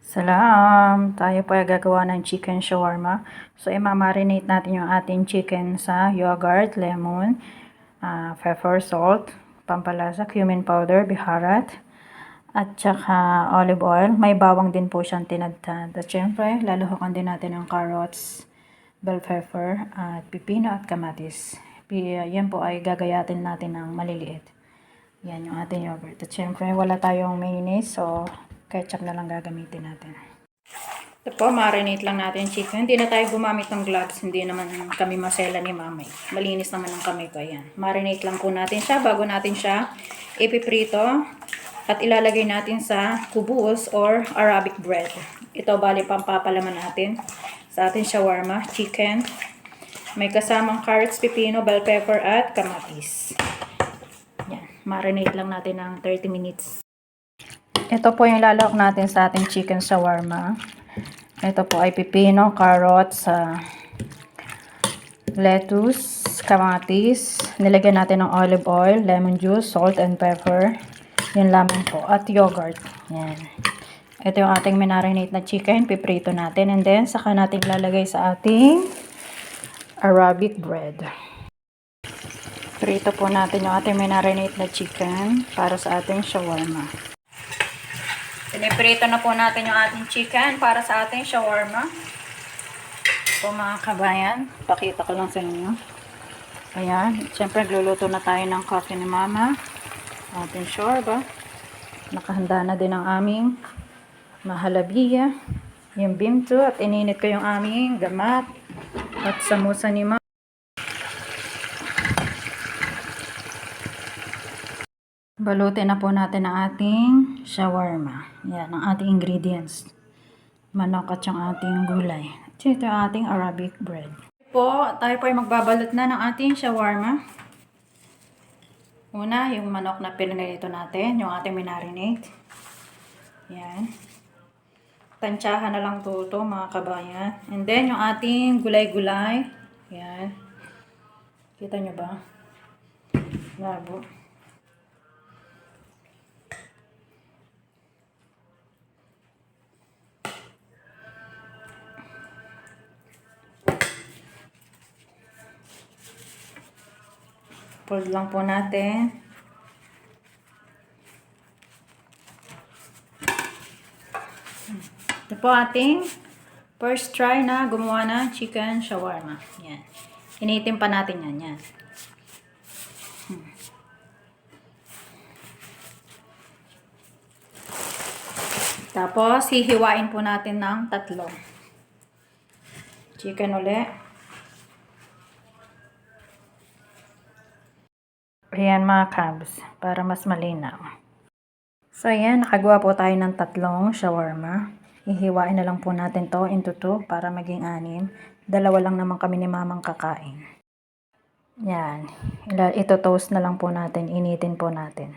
Salam! Tayo po ay gagawa ng chicken shawarma. So, imamarinate natin yung ating chicken sa yogurt, lemon, pepper, salt, pampalasa, cumin powder, biharat, at saka olive oil. May bawang din po siyang tinadtad. At syempre, laluhukan din natin ang carrots, bell pepper, at pipino at kamatis. Yan po ay gagayatin natin ng maliliit. Yan yung ating yogurt. At syempre, wala tayong mayonnaise, so ketchup na lang gagamitin natin. Ito po, marinate lang natin yung chicken. Hindi na tayo gumamit ng gloves. Hindi naman kami masela ni mamay. Malinis naman ang kamay ko. Ayan. Marinate lang po natin siya bago natin siya ipiprito. At ilalagay natin sa kubus or Arabic bread. Ito bali pampapalaman natin sa ating shawarma, chicken. May kasamang carrots, pipino, bell pepper at kamatis. Yan. Marinate lang natin ng 30 minutes. Ito po yung lalawak natin sa ating chicken shawarma. Ito po ay pipino, carrots, lettuce, kamatis. Nilagyan natin ng olive oil, lemon juice, salt and pepper. Yan lamang po. At yogurt. Yan. Ito yung ating minarinate na chicken. Piprito natin. And then, saka natin lalagay sa ating Arabic bread. Prito po natin yung ating minarinate na chicken para sa ating shawarma. Piniprito na po natin yung ating chicken para sa ating shawarma. Po mga kabayan, pakita ko lang sa inyo. Ayan, siyempre gluluto na tayo ng coffee ni mama. Ating shawarma. Nakahanda na din ang aming mahalabiya, yung bimto, at ininit ko yung aming gamat at samusa ni mama. Balutin na po natin ang ating shawarma. Yan, ang ating ingredients. Manok at yung ating gulay. At ito yung ating Arabic bread. Tayo po ay magbabalot na ng ating shawarma. Una, yung manok na pinilito natin, yung ating minarinate. Yan. Tansyahan na lang ito mga kabayan. And then, yung ating gulay-gulay. Yan. Kita nyo ba? Labo. Fold lang po natin. Ito po ating first try na gumawa ng chicken shawarma. Yan. Initin pa natin yan. Yan. Tapos, hihiwain po natin ng 3. Chicken ulit. Ayan mga kabs, para mas malinaw. So ayan, nakagawa po tayo ng 3 shawarma. Ihiwain na lang po natin to into 2 para maging 6. 2 lang naman kami ni mamang kakain. Yan, ito toast na lang po natin, initin po natin.